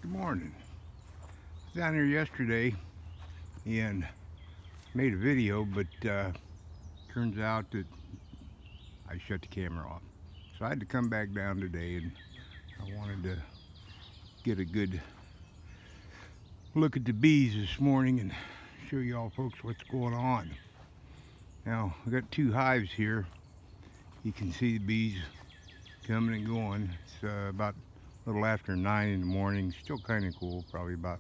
Good morning. I was down here yesterday and made a video, but turns out that I shut the camera off. So I had to come back down today, and I wanted to get a good look at the bees this morning and show y'all folks what's going on. Now, I got two hives here. You can see the bees coming and going. It's about a little after 9 in the morning. Still kind of cool, probably about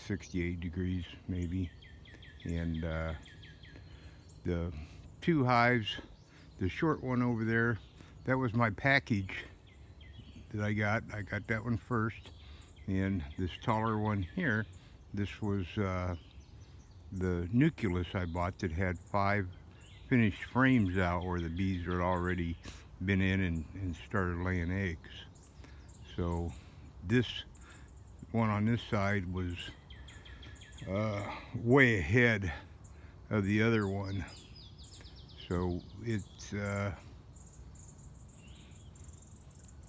68 degrees maybe. And the two hives, the short one over there, that was my package that I got. I got that one first. And this taller one here, this was the nucleus I bought that had 5 finished frames out where the bees had already been in and started laying eggs. So this one on this side was way ahead of the other one. So it's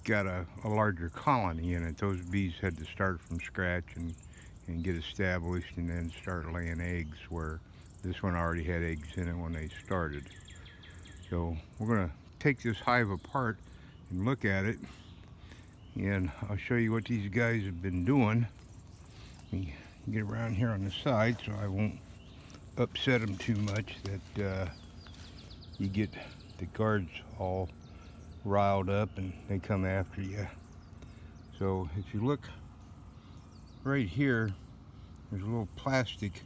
got a larger colony in it. Those bees had to start from scratch and get established and then start laying eggs, where this one already had eggs in it when they started. So we're going to take this hive apart and look at it, and I'll show you what these guys have been doing. Let me get around here on the side so I won't upset them too much, that you get the guards all riled up and they come after you. So if you look right here, there's a little plastic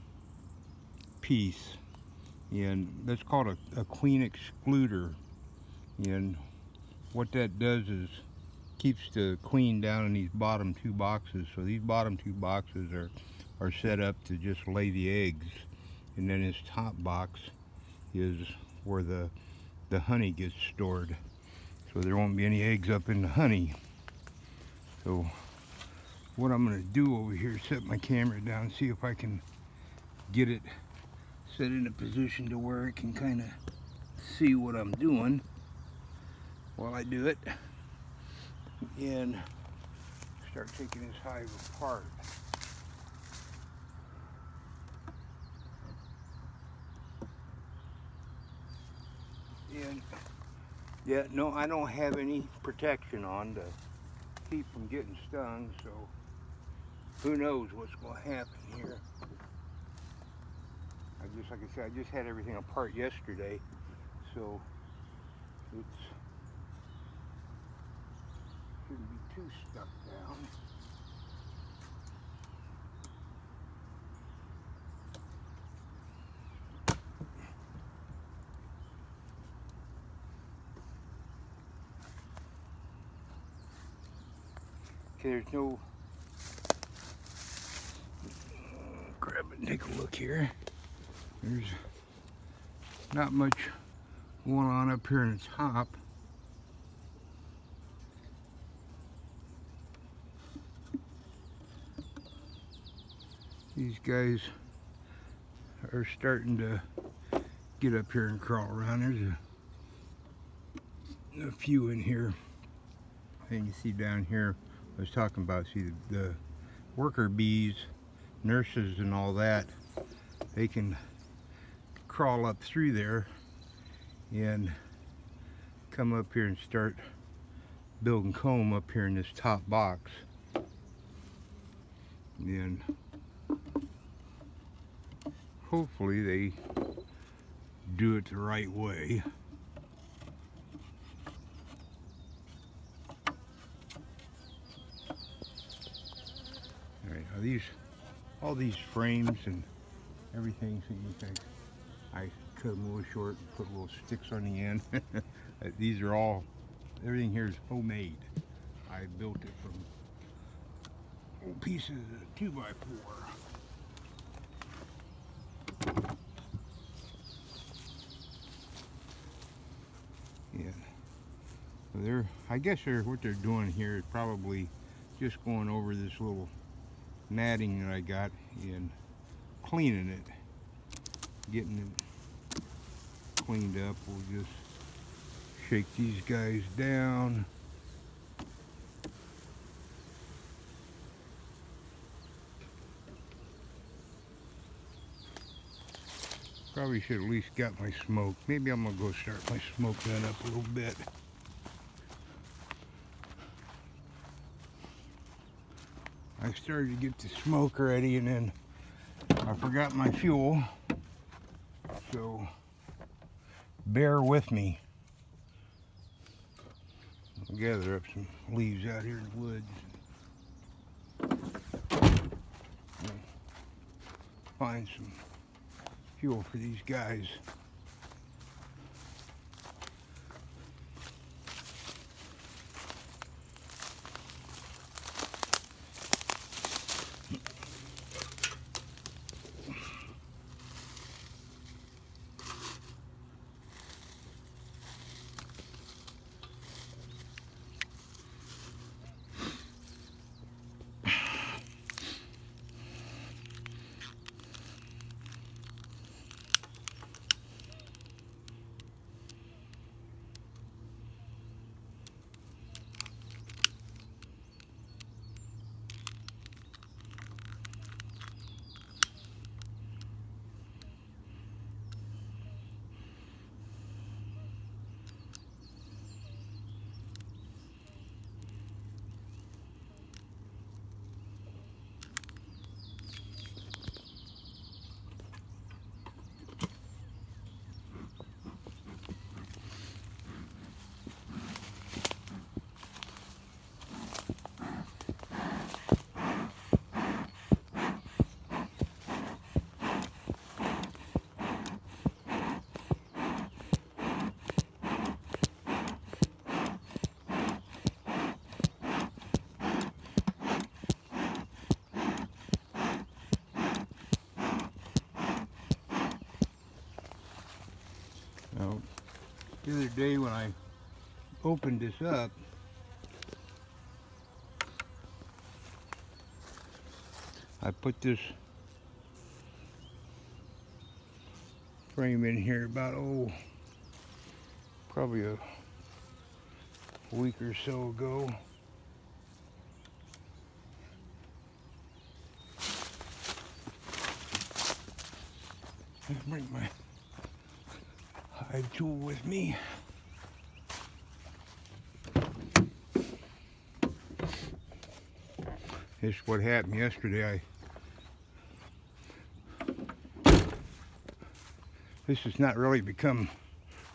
piece, and that's called a queen excluder. And what that does is keeps the queen down in these bottom 2 boxes. So these bottom 2 boxes are set up to just lay the eggs, and then this top box is where the honey gets stored. So there won't be any eggs up in the honey. So what I'm going to do over here is set my camera down and see if I can get it set in a position to where it can kind of see what I'm doing while I do it, and start taking this hive apart. And yeah, no, I don't have any protection on to keep from getting stung, so who knows what's going to happen here. Like I said, I just had everything apart yesterday, so it shouldn't be too stuck down. Okay, there's no, grab it and take a look here. There's not much going on up here in the top. These guys are starting to get up here and crawl around. There's a few in here. And you see down here, I was talking about, see the worker bees, nurses and all that, they can crawl up through there and come up here and start building comb up here in this top box. And hopefully they do it the right way. All right, all these frames and everything, so you think I cut them a little short and put little sticks on the end. These are all, everything here is homemade. I built it from old pieces of 2x4. Yeah, so I guess what they're doing here is probably just going over this little matting that I got and cleaning it, getting it cleaned up. We'll just shake these guys down. Probably should at least got my smoke. Maybe I'm gonna go start my smoke gun up a little bit. I started to get the smoke ready and then I forgot my fuel. So bear with me. I'll gather up some leaves out here in the woods. And find some fuel for these guys. Now, the other day when I opened this up, I put this frame in here about, probably a week or so ago. Let's bring my hive tool with me. This is what happened yesterday. This has not really become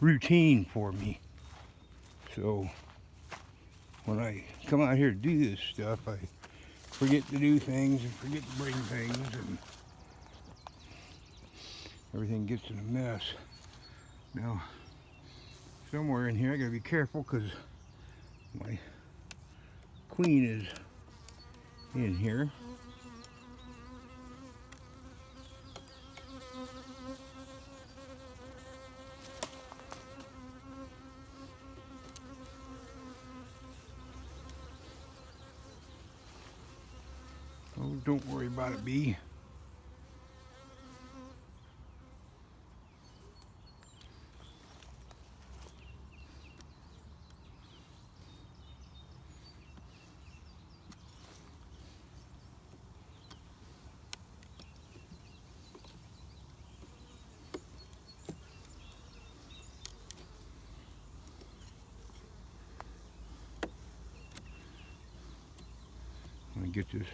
routine for me. So when I come out here to do this stuff, I forget to do things and forget to bring things, and everything gets in a mess. Now, somewhere in here I gotta be careful because my queen is in here. Oh, don't worry about it, bee. Let me get this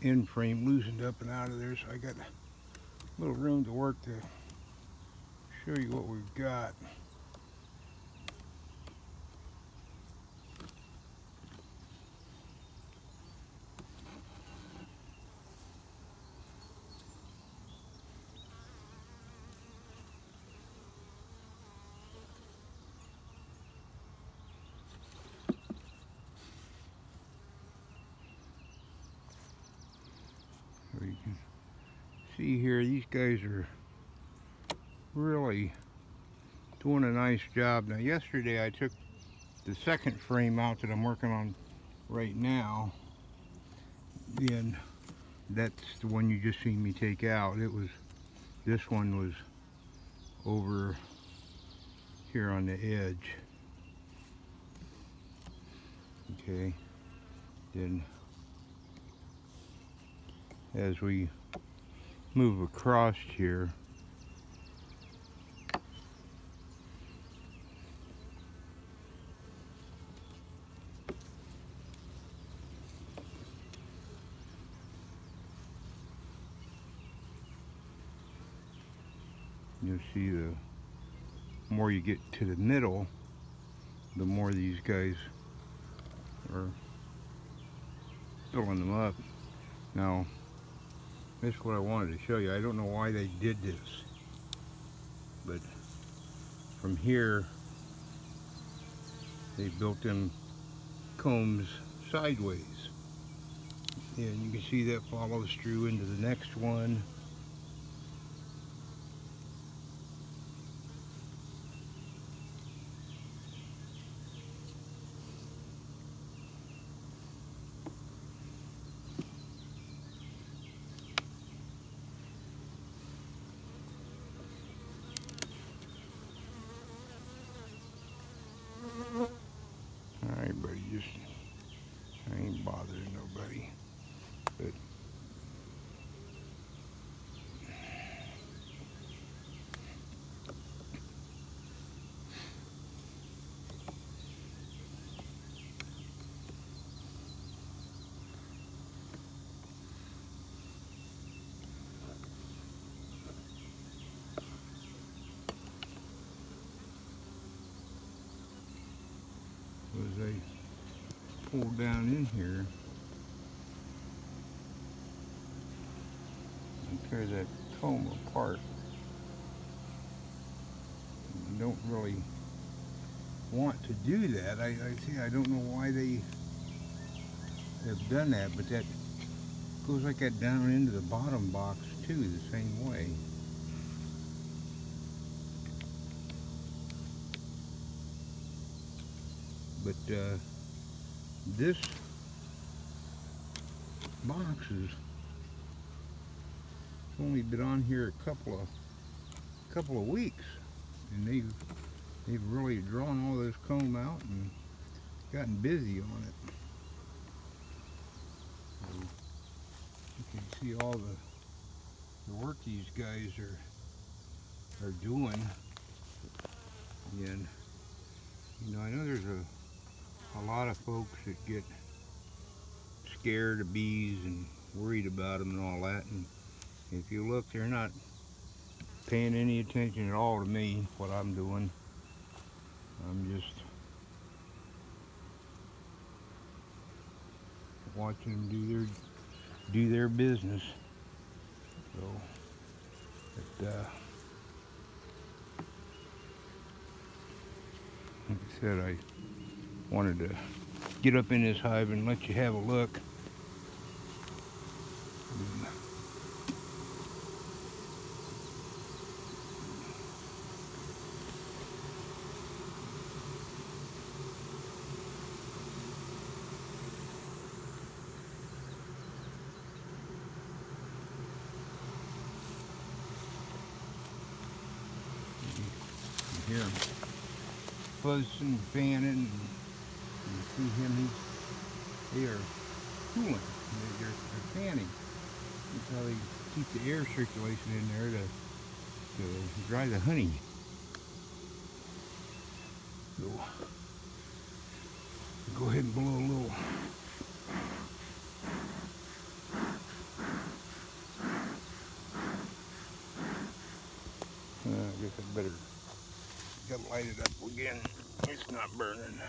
end frame loosened up and out of there, so I got a little room to work to show you what we've got. So you can see here, these guys are really doing a nice job. Now yesterday I took the second frame out that I'm working on right now. Then that's the one you just seen me take out. This one was over here on the edge. Okay, then as we move across here, You'll see the more you get to the middle, the more these guys are filling them up. Now, this is what I wanted to show you. I don't know why they did this, but from here, they built them combs sideways. And you can see that follows through into the next one. Alright, buddy, I ain't bothering nobody. But as I pull down in here and tear that comb apart, you don't really want to do that. I see. I don't know why they have done that, but that goes like that down into the bottom box too, the same way. But this box has only been on here a couple of weeks, and they've really drawn all this comb out and gotten busy on it. So you can see all the work these guys are doing. And you know, I know there's a lot of folks that get scared of bees and worried about them and all that, and if you look, they're not paying any attention at all to me, what I'm doing. I'm just watching them do their business. So, but, like I said, I wanted to get up in this hive and let you have a look. You hear him buzzing, fanning, and you see him, they are cooling, they're fanning. That's how they keep the air circulation in there to dry the honey. So, go ahead and blow a little. I guess I better light it up again. It's not burning.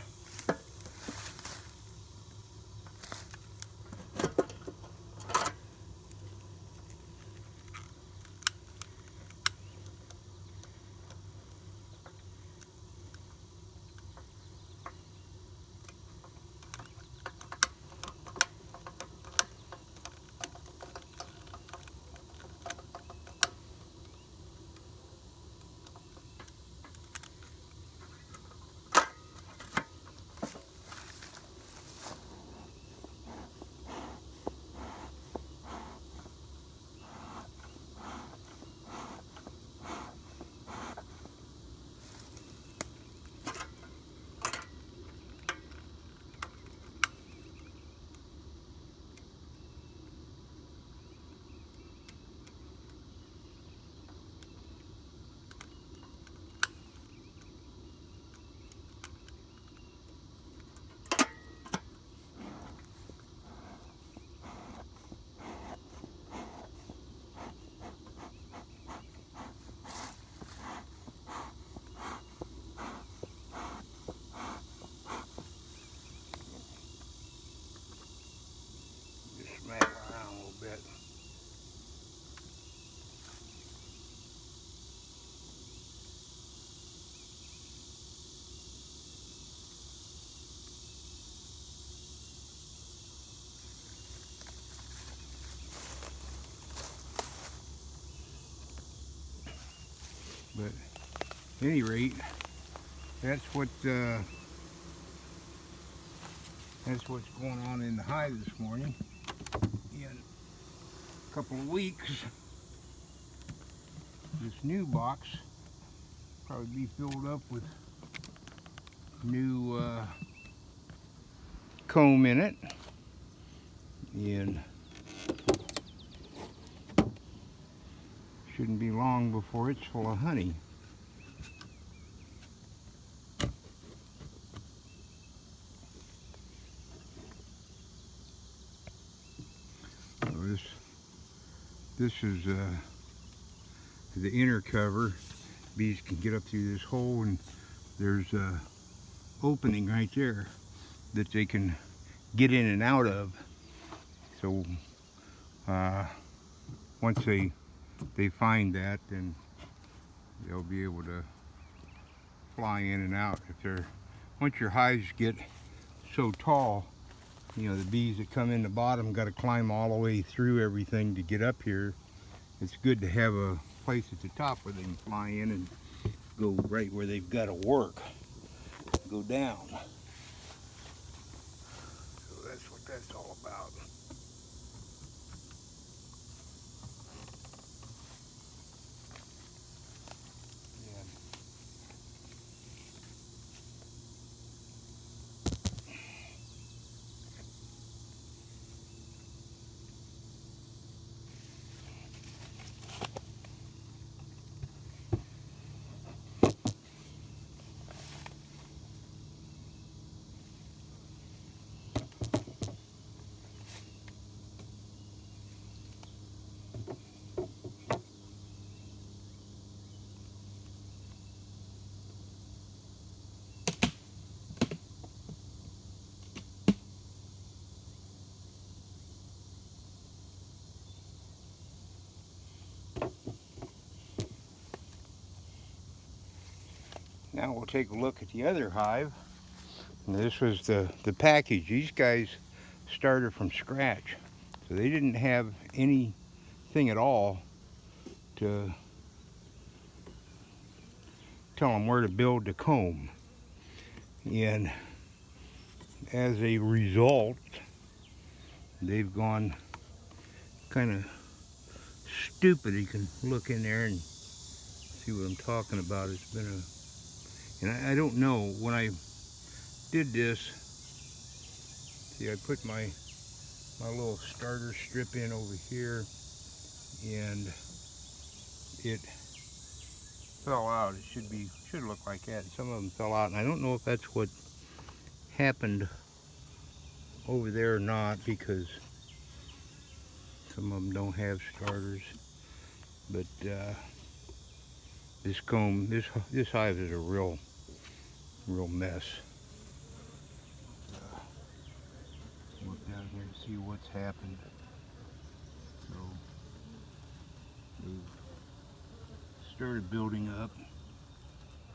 bit. But at any rate, that's what's going on in the hive this morning. In a couple of weeks, this new box probably be filled up with new comb in it, and shouldn't be long before it's full of honey. So this is the inner cover. Bees can get up through this hole, and there's a opening right there that they can get in and out of. So once they find that, then they'll be able to fly in and out. Once your hives get so tall, you know, the bees that come in the bottom got to climb all the way through everything to get up here. It's good to have a place at the top where they can fly in and go right where they've got to work, go down. So that's what that's all about. Now we'll take a look at the other hive. And this was the package. These guys started from scratch. So they didn't have anything at all to tell them where to build the comb. And as a result, they've gone kind of stupid. You can look in there and see what I'm talking about. It's been and I don't know, when I did this, see, I put my little starter strip in over here, and it fell out. It should look like that. Some of them fell out, and I don't know if that's what happened over there or not, because some of them don't have starters. But this comb, this hive is a real mess. Look down here and see what's happened. So they've started building up,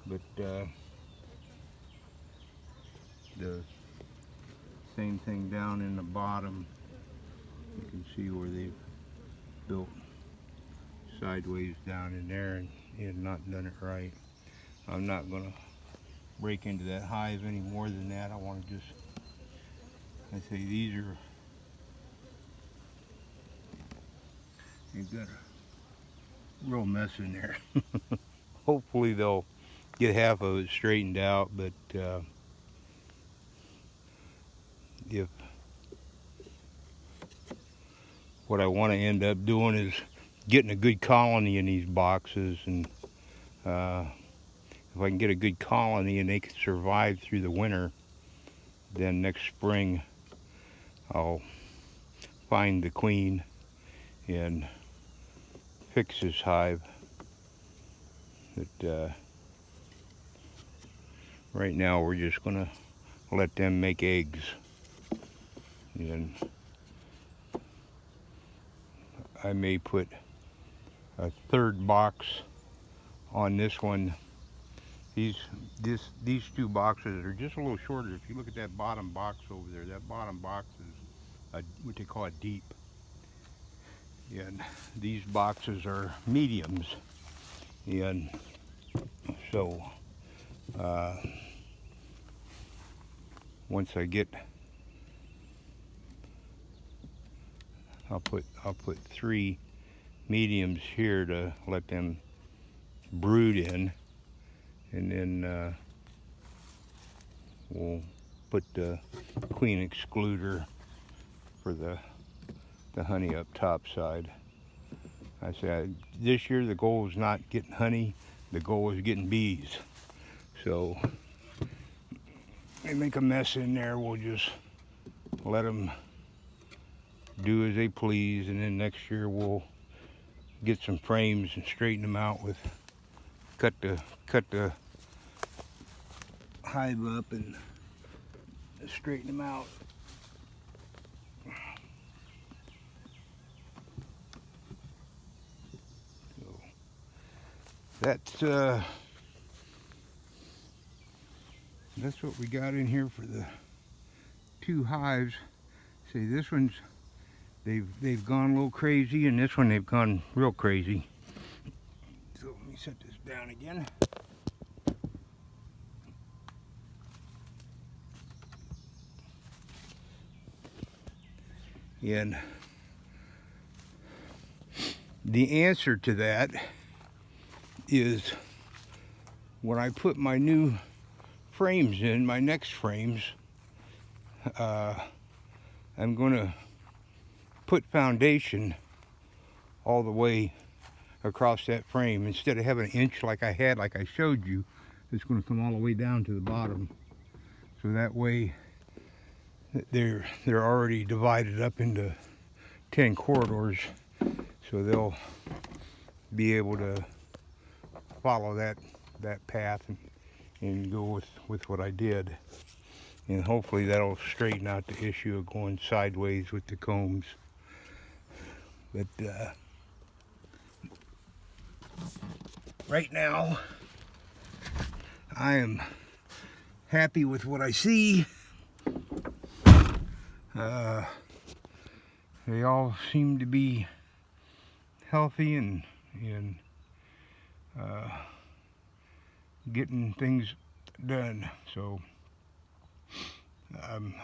but the same thing down in the bottom. You can see where they've built sideways down in there and not done it right. I'm not going to break into that hive any more than that. I want to just, I say these are, you've got a real mess in there. Hopefully they'll get half of it straightened out, but if what I want to end up doing is getting a good colony in these boxes, and if I can get a good colony and they can survive through the winter, then next spring I'll find the queen and fix this hive. But right now we're just gonna let them make eggs, and I may put a third box on this one. These two boxes are just a little shorter. If you look at that bottom box over there, that bottom box is what they call a deep, and these boxes are mediums. And so once I get, I'll put 3 mediums here to let them brood in, and then we'll put the queen excluder for the honey up top side. I said this year the goal is not getting honey, the goal is getting bees. So they make a mess in there, we'll just let them do as they please, and then next year we'll get some frames and straighten them out with cut the hive up and straighten them out. So that's what we got in here for the 2 hives. See, this one's they've gone a little crazy, and this one they've gone real crazy. So let me set this down again. And the answer to that is when I put my new frames in, my next frames, I'm going to put foundation all the way across that frame. Instead of having an inch like I had, like I showed you, it's going to come all the way down to the bottom. So that way they're already divided up into 10 corridors, so they'll be able to follow that path and go with what I did. And hopefully that'll straighten out the issue of going sideways with the combs. But right now I am happy with what I see. They all seem to be healthy and getting things done. So I'm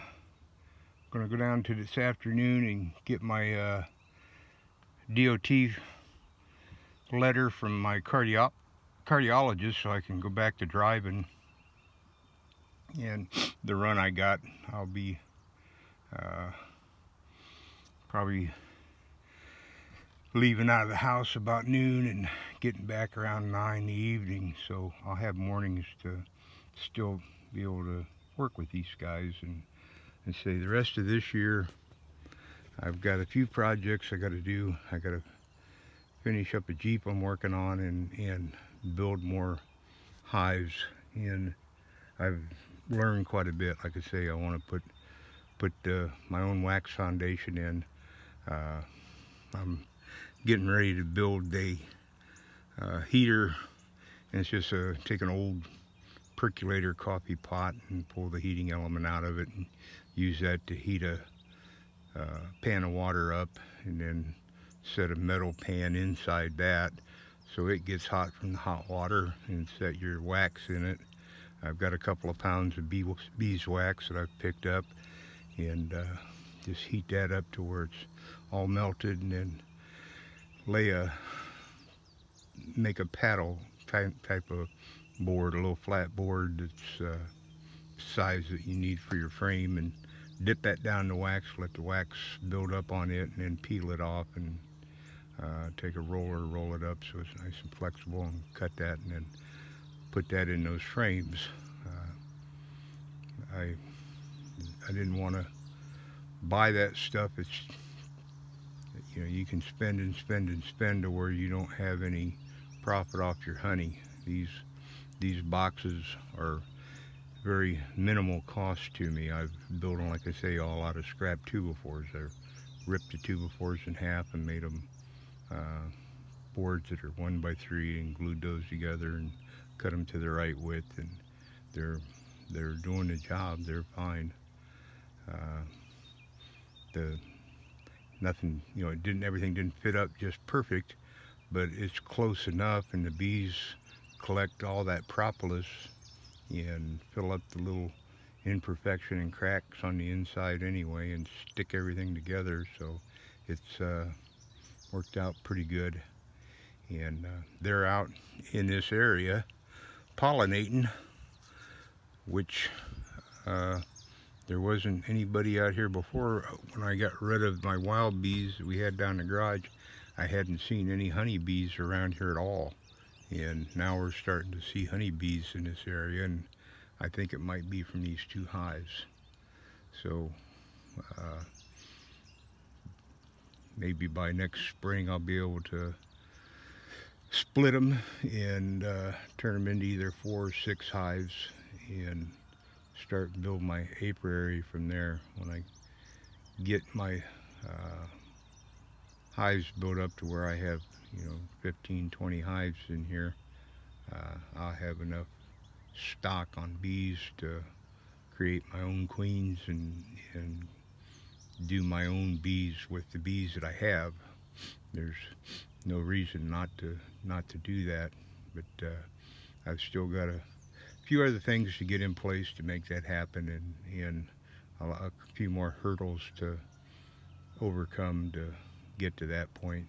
going to go down to this afternoon and get my DOT letter from my cardiologist so I can go back to driving. And the run I got, I'll be probably leaving out of the house about noon and getting back around 9 in the evening, so I'll have mornings to still be able to work with these guys. And say the rest of this year I've got a few projects I got to do. I got to finish up a Jeep I'm working on and build more hives. And I've learned quite a bit. Like I say, I want to put my own wax foundation in. I'm getting ready to build a heater, and it's just take an old percolator coffee pot and pull the heating element out of it and use that to heat a pan of water up, and then set a metal pan inside that so it gets hot from the hot water, and set your wax in it. I've got a couple of pounds of beeswax that I've picked up, and just heat that up to where it's all melted, and then make a paddle type of board, a little flat board that's size that you need for your frame, and dip that down in the wax, let the wax build up on it, and then peel it off, and take a roller, roll it up so it's nice and flexible, and cut that, and then put that in those frames. I didn't want to buy that stuff. It's, you know, you can spend and spend and spend to where you don't have any profit off your honey. These boxes are very minimal cost to me. I've built them, like I say, all out of scrap 2x4s. I ripped the 2x4s in half and made them uh, boards that are 1 by 3 and glued those together and cut them to the right width, and they're they're doing the job. They're fine. Uh, the nothing, it didn't everything didn't fit up just perfect, but it's close enough, and the bees collect all that propolis and fill up the little imperfection and cracks on the inside anyway, and stick everything together. So it's worked out pretty good, and they're out in this area pollinating, which uh, there wasn't anybody out here before. When I got rid of my wild bees that we had down the garage, I hadn't seen any honeybees around here at all. And now we're starting to see honeybees in this area, and I think it might be from these 2 hives. So uh, maybe by next spring I'll be able to split them and turn them into either 4 or 6 hives and start build my apiary from there. When I get my uh, hives built up to where I have 15, 20 hives in here, I'll have enough stock on bees to create my own queens and do my own bees with the bees that I have. There's no reason not to do that, but I've still got a few other things to get in place to make that happen, and a few more hurdles to overcome to get to that point.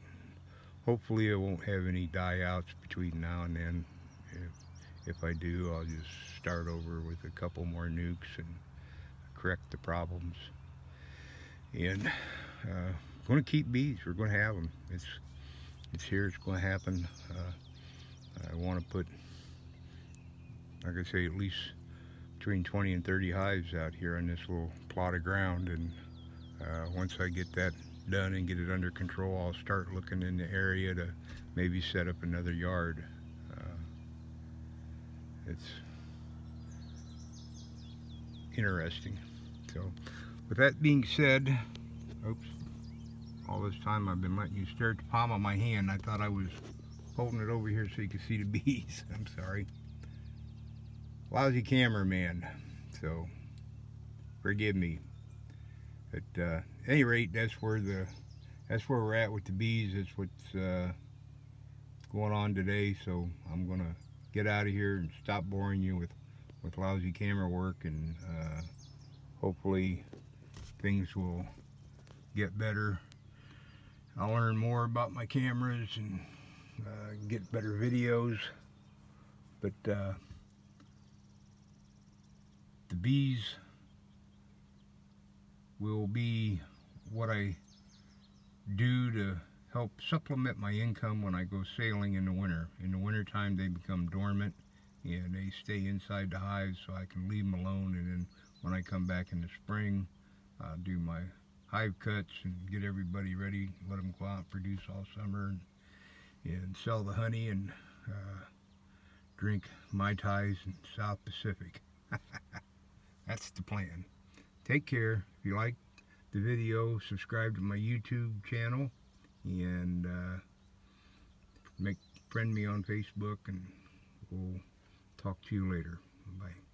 Hopefully I won't have any die outs between now and then. If I do, I'll just start over with a couple more nukes and correct the problems. And going to keep bees. We're going to have them. It's here. It's going to happen. I want to put, like I say, at least between 20 and 30 hives out here on this little plot of ground. And once I get that done and get it under control, I'll start looking in the area to maybe set up another yard. It's interesting. So, with that being said, oops, all this time I've been letting you stare at the palm of my hand. I thought I was holding it over here so you could see the bees. I'm sorry. Lousy cameraman. So, forgive me. But at any rate, that's where we're at with the bees. That's what's going on today. So I'm gonna get out of here and stop boring you with lousy camera work, and hopefully things will get better. I'll learn more about my cameras and get better videos. But the bees will be what I do to help supplement my income when I go sailing in the winter. In the wintertime they become dormant and they stay inside the hives, so I can leave them alone, and then when I come back in the spring, I'll do my hive cuts and get everybody ready, let them go out and produce all summer, and sell the honey and drink Mai Tais in South Pacific. That's the plan. Take care. If you like the video, subscribe to my YouTube channel, and friend me on Facebook, and we'll talk to you later. Bye.